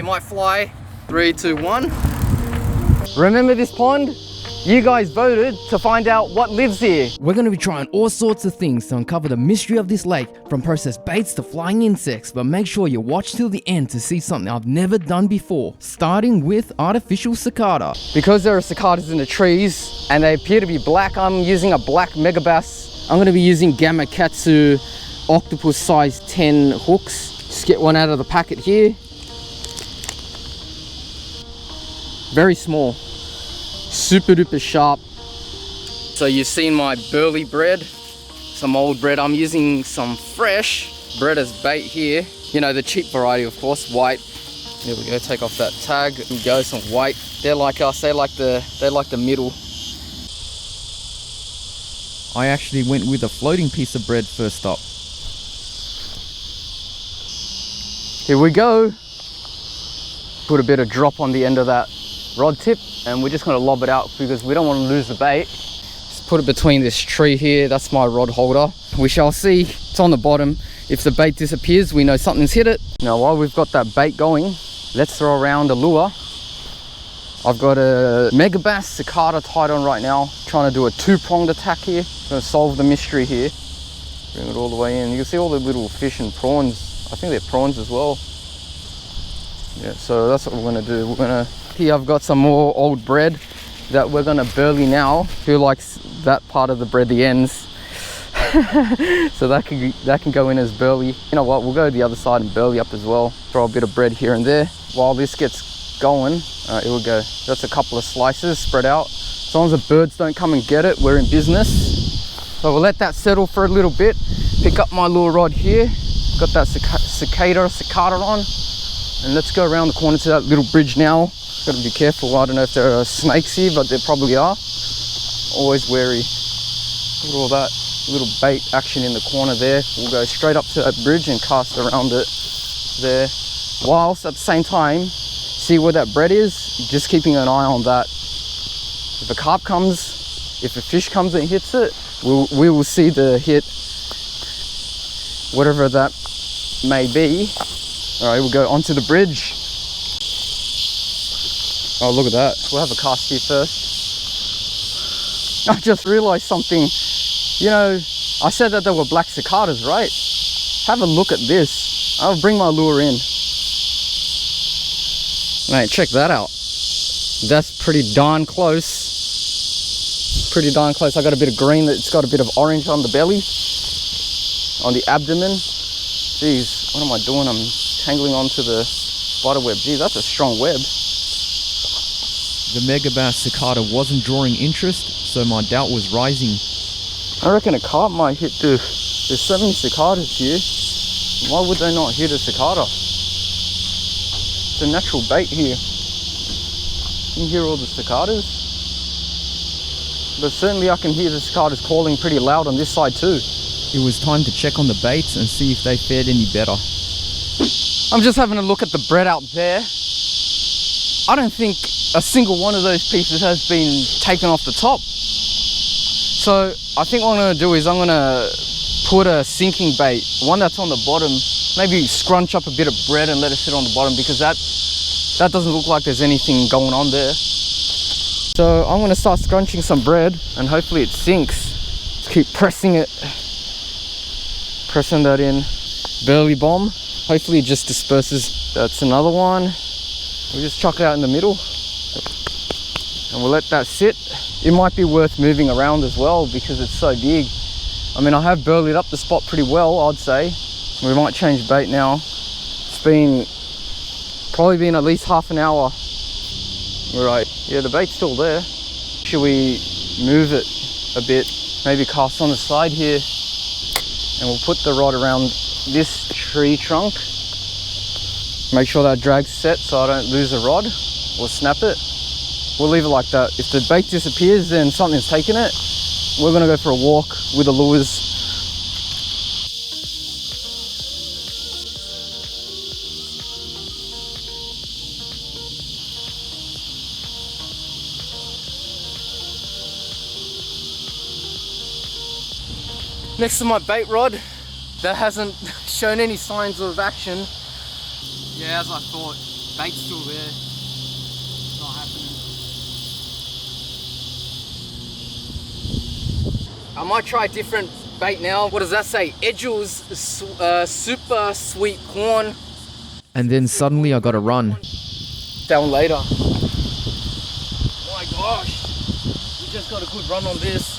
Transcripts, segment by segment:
It might fly. 3, 2, 1. Remember this pond? You guys voted to find out what lives here. We're going to be trying all sorts of things to uncover the mystery of this lake, from processed baits to flying insects, but make sure you watch till the end to see something I've never done before, starting with artificial cicada. Because there are cicadas in the trees and they appear to be black, I'm using a black megabass. I'm going to be using Gamakatsu octopus size 10 hooks. Just get one out of the packet here. Very small. Super duper sharp. So you've seen my burley bread, some old bread. I'm using some fresh bread as bait here. You know, the cheap variety, of course, white. There we go, take off that tag. There we go, some white. They're like us, they like the middle. I actually went with a floating piece of bread first up. Here we go. Put a bit of drop on the end of that rod tip, and we're just going to lob it out because we don't want to lose the bait. Just put it between this tree here. That's my rod holder. We shall see. It's on the bottom. If the bait disappears, we know something's hit it. Now while we've got that bait going, let's throw around a lure. I've got a megabass cicada tied on right now, trying to do a two-pronged attack here. Going to solve the mystery here. Bring it all the way in. You can see all the little fish and prawns. I think they're prawns as well. Yeah, so that's what we're going to do. We're going to... Here I've got some more old bread that we're going to burley now. Who likes that part of the bread, the ends? So that can go in as burley. You know what, we'll go to the other side and burley up as well. Throw a bit of bread here and there. While this gets going, here we go. That's a couple of slices spread out. As long as the birds don't come and get it, we're in business. So we'll let that settle for a little bit. Pick up my lure rod here. Got that cicada on. And let's go around the corner to that little bridge now. Got to be careful. I don't know if there are snakes here, but there probably are. Always wary. Look at all that little bait action in the corner there. We'll go straight up to that bridge and cast around it there. Whilst at the same time, see where that bread is? Just keeping an eye on that. If a carp comes, if a fish comes and hits it, we will see the hit, whatever that may be. All right, we'll go onto the bridge. Oh, look at that. We'll have a cast here first. I just realized something. You know, I said that there were black cicadas, right? Have a look at this. I'll bring my lure in. Mate, check that out. That's pretty darn close. Pretty darn close. I got a bit of green that's got a bit of orange on the belly, on the abdomen. Jeez, what am I doing? I'm tangling onto the spider web. Gee, that's a strong web. The megabass cicada wasn't drawing interest, so my doubt was rising. I reckon a carp might hit the... There's so many cicadas here. Why would they not hit a cicada? It's a natural bait here. You can hear all the cicadas. But certainly I can hear the cicadas calling pretty loud on this side too. It was time to check on the baits and see if they fared any better. I'm just having a look at the bread out there. I don't think a single one of those pieces has been taken off the top. So I think what I'm going to do is I'm going to put a sinking bait, one that's on the bottom, maybe scrunch up a bit of bread and let it sit on the bottom, because that doesn't look like there's anything going on there. So I'm going to start scrunching some bread and hopefully it sinks. Just keep pressing it, pressing that in. Burley bomb, hopefully it just disperses. That's another one. We'll just chuck it out in the middle and we'll let that sit. It might be worth moving around as well because it's so big. I mean, I have burleyed up the spot pretty well, I'd say. We might change bait now. It's probably been at least half an hour. Right, yeah, the bait's still there. Should we move it a bit? Maybe cast on the side here, and we'll put the rod around this tree trunk. Make sure that drag's set so I don't lose the rod or snap it. We'll leave it like that. If the bait disappears, then something's taken it. We're gonna go for a walk with the lures. Next to my bait rod that hasn't shown any signs of action. Yeah, as I thought, bait's still there. It's not happening. I might try a different bait now. What does that say? Edgel's super sweet corn. And then suddenly I gotta run. Down later. My gosh. We just got a good run on this.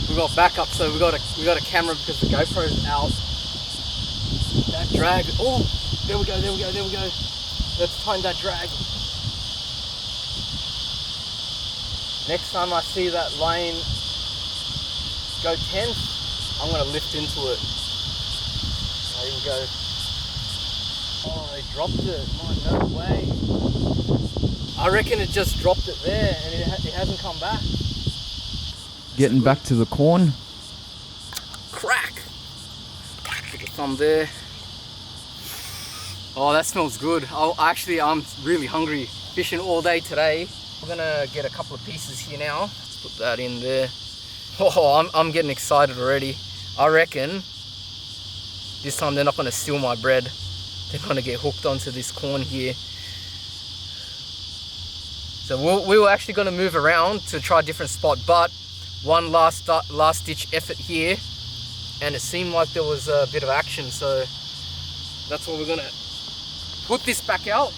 We got backup, so we got a camera because the GoPro's out. That drag. Oh, there we go. Let's time that drag. Next time I see that line go tense, I'm gonna lift into it. There we go. Oh, they dropped it. No way. I reckon it just dropped it there and it hasn't come back. Getting back to the corn. Crack! Put the thumb there. Oh, that smells good. I'm really hungry. Fishing all day today. We're gonna get a couple of pieces here now. Let's put that in there. Oh, I'm getting excited already. I reckon this time they're not gonna steal my bread. They're gonna get hooked onto this corn here. So we were actually gonna move around to try a different spot, but one last ditch effort here, and it seemed like there was a bit of action, so that's what we're gonna put this back out.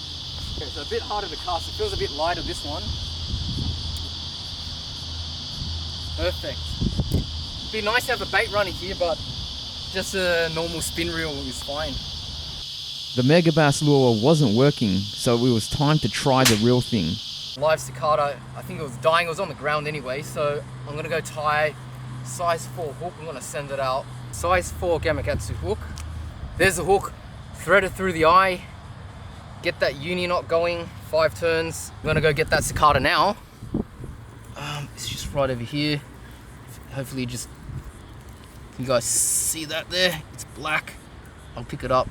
Okay, so a bit harder to cast. It feels a bit lighter, this one. Perfect. It'd be nice to have a bait runner here, but just a normal spin reel is fine. The mega bass lure wasn't working, so it was time to try the real thing. Live cicada, I think it was dying. It was on the ground anyway, so I'm gonna go tie size 4 hook. I'm gonna send it out. Size 4 Gamakatsu hook. There's the hook, thread it through the eye, get that uni knot going, 5 turns. I'm gonna go get that cicada now. It's just right over here. Hopefully you guys see that there? It's black. I'll pick it up.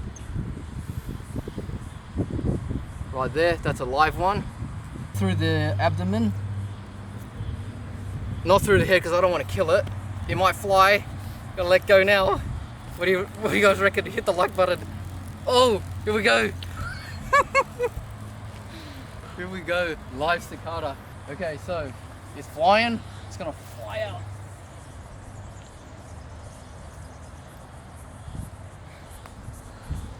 Right there, that's a live one. Through the abdomen. Not through the head because I don't want to kill it. It might fly. Gotta let go now. What do you guys reckon? Hit the like button. Oh, here we go. Here we go. Live cicada. Okay, so it's flying. It's gonna fly out.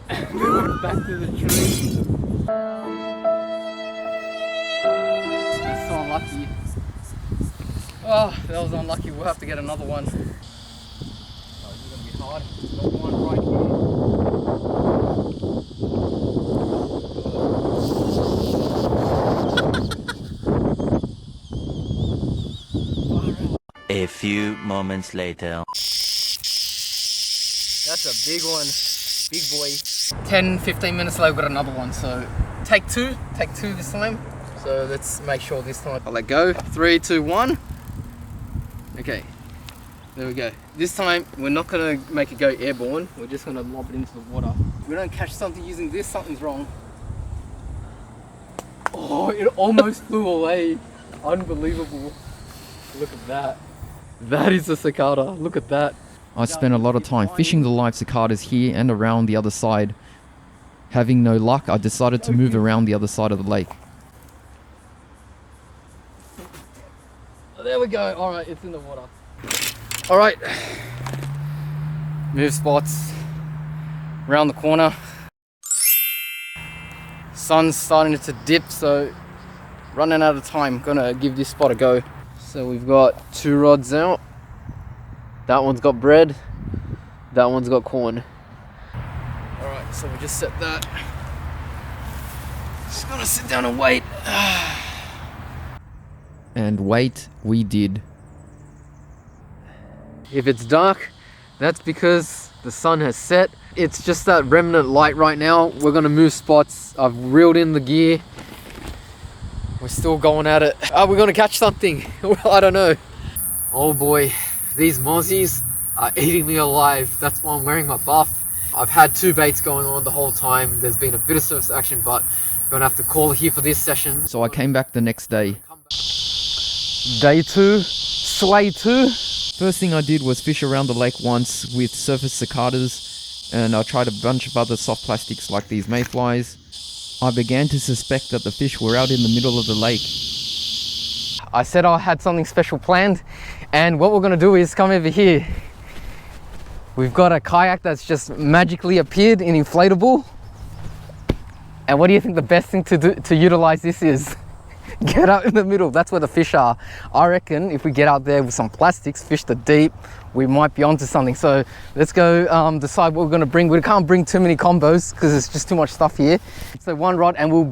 Back to the tree. That's so unlucky. Oh, that was unlucky. We'll have to get another one. Oh, this is gonna be hard. Got one right here. A few moments later. That's a big one. Big boy. 10-15 minutes later, we got another one. So take two this time. So let's make sure this time I'll let go. 3, 2, 1. Okay, there we go. This time we're not gonna make it go airborne. We're just gonna lob it into the water. If we don't catch something using this, something's wrong. Oh, it almost flew away. Unbelievable. Look at that. That is a cicada. Look at that. I spent a lot of time fishing the live cicadas here and around the other side. Having no luck, I decided to move around the other side of the lake. There we go. All right, it's in the water. All right. Move spots. Around the corner. Sun's starting to dip, so running out of time. Gonna give this spot a go. So we've got 2 rods out. That one's got bread. That one's got corn. All right, so we just set that. Just gonna sit down and wait. And wait, we did. If it's dark, that's because the sun has set. It's just that remnant light right now. We're gonna move spots. I've reeled in the gear. We're still going at it. Are we gonna catch something? I don't know. Oh boy, these mozzies are eating me alive. That's why I'm wearing my buff. I've had 2 baits going on the whole time. There's been a bit of surface action, but I'm gonna have to call it here for this session. So I came back the next day. Day 2, slay 2. First thing I did was fish around the lake once with surface cicadas. and I tried a bunch of other soft plastics like these mayflies, I began to suspect that the fish were out in the middle of the lake. I said I had something special planned, and what we're gonna do is come over here. We've got a kayak that's just magically appeared in inflatable. And what do you think the best thing to do to utilize this is? Get out in the middle, that's where the fish are. I reckon if we get out there with some plastics, fish the deep, we might be onto something. So let's go decide what we're gonna bring. We can't bring too many combos because there's just too much stuff here. So one rod, and we'll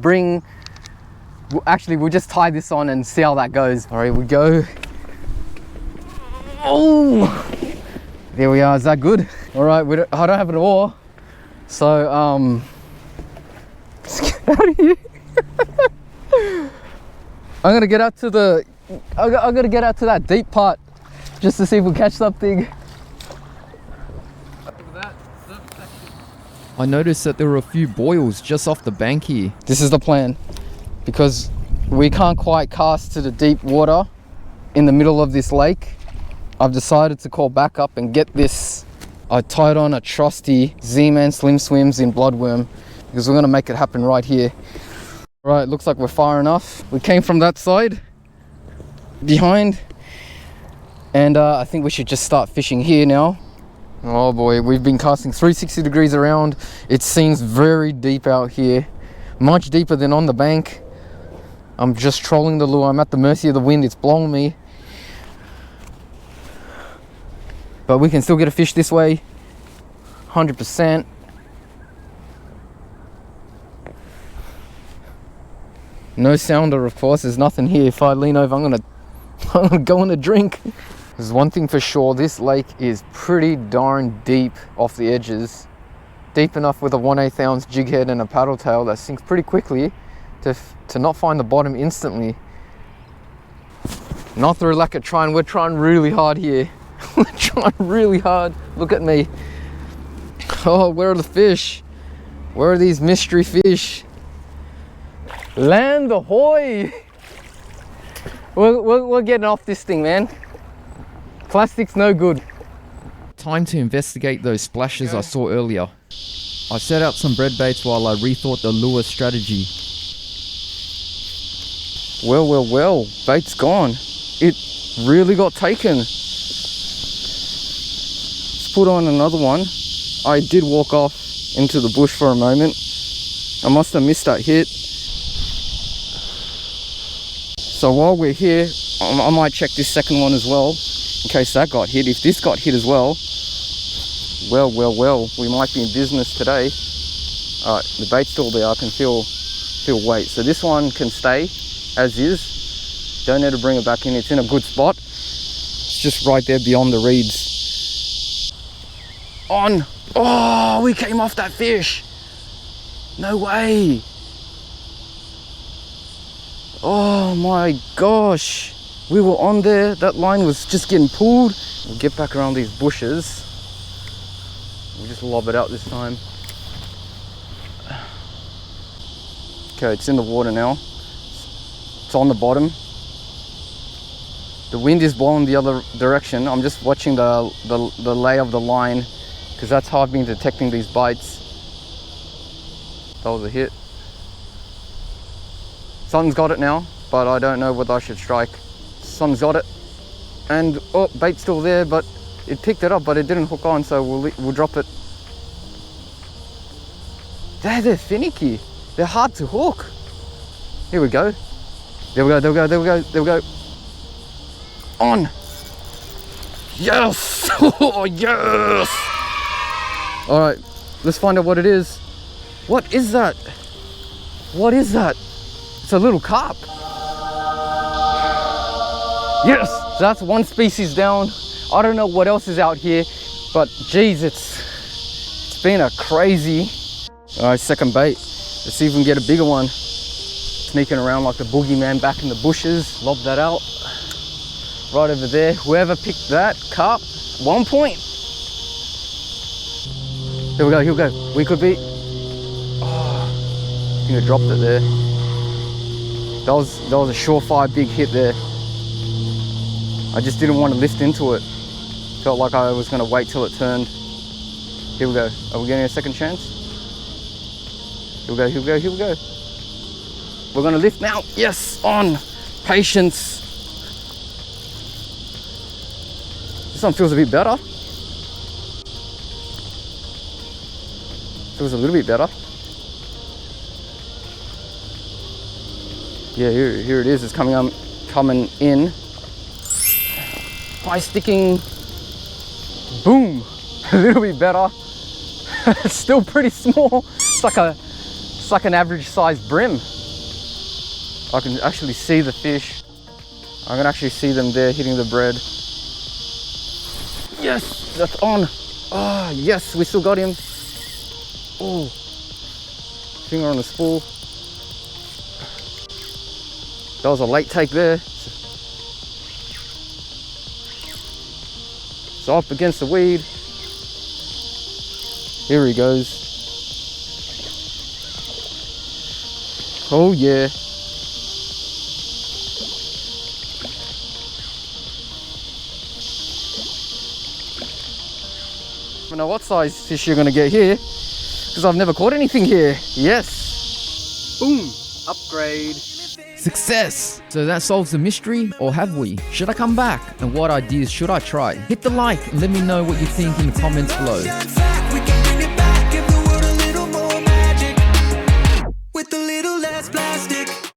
just tie this on and see how that goes. All right, here we go. Oh, there we are. Is that good? All right, I don't have an oar, so let's get out of here. I'm gonna get out to that deep part just to see if we catch something. I noticed that there were a few boils just off the bank here. This is the plan, because we can't quite cast to the deep water in the middle of this lake. I've decided to call back up and get this. I tied on a trusty Z-Man Slim Swims in Bloodworm because we're gonna make it happen right here. Right, looks like we're far enough. We came from that side, behind, and I think we should just start fishing here now. Oh boy, we've been casting 360 degrees around. It seems very deep out here, much deeper than on the bank. I'm just trolling the lure. I'm at the mercy of the wind. It's blowing me. But we can still get a fish this way, 100%. No sounder, of course. There's nothing here. If I lean over, I'm gonna go on a drink. There's one thing for sure, this lake is pretty darn deep off the edges. Deep enough with a 1/8 ounce jig head and a paddle tail that sinks pretty quickly to not find the bottom instantly. Not through lack of trying. We're trying really hard here. We're trying really hard. Look at me. Oh, where are the fish? Where are these mystery fish? Land ahoy! We're getting off this thing, man. Plastic's no good. Time to investigate those splashes I saw earlier. I set out some bread baits while I rethought the lure strategy. Well, bait's gone. It really got taken. Let's put on another one. I did walk off into the bush for a moment. I must have missed that hit. So while we're here, I might check this second one as well, in case that got hit. If this got hit as well, well, we might be in business today. All right, the bait's still there. I can feel weight. So this one can stay as is. Don't need to bring it back in. It's in a good spot. It's just right there beyond the reeds. On. Oh, we came off that fish. No way. Oh my gosh. We were on there. That line was just getting pulled. We'll get back around these bushes. We'll just lob it out this time. Okay, it's in the water now. It's on the bottom. The wind is blowing the other direction. I'm just watching the lay of the line, because that's how I've been detecting these bites. That was a hit. Something's got it now, but I don't know whether I should strike. Something's got it. And oh, bait's still there, but it picked it up, but it didn't hook on, so we'll drop it. They're finicky. They're hard to hook. Here we go. There we go. On. Yes. Oh, yes. All right, let's find out what it is. What is that? What is that? It's a little carp. Yes, that's one species down. I don't know what else is out here, but geez, it's been a crazy. All right, second bait. Let's see if we can get a bigger one. Sneaking around like the boogeyman back in the bushes. Lob that out. Right over there. Whoever picked that carp, 1 point. Here we go. We could be. Oh, I think I dropped it there. That was a surefire big hit there. I just didn't want to lift into it. Felt like I was going to wait till it turned. Here we go. Are we getting a second chance? Here we go, here we go, here we go. We're gonna lift now. Yes, on. Patience. This one feels a bit better. Feels a little bit better. Yeah, here it is. It's coming in. By sticking. Boom. A little bit better. Still pretty small. It's like an average sized bream. I can actually see the fish. I can actually see them there hitting the bread. Yes, that's on. Ah, yes, we still got him. Oh, finger on the spool. That was a late take there. So up against the weed. Here he goes. Oh yeah. I don't know what size fish you're gonna get here, because I've never caught anything here. Yes. Boom. Upgrade. Success! So that solves the mystery, or have we? Should I come back? And what ideas should I try? Hit the like and let me know what you think in the comments below.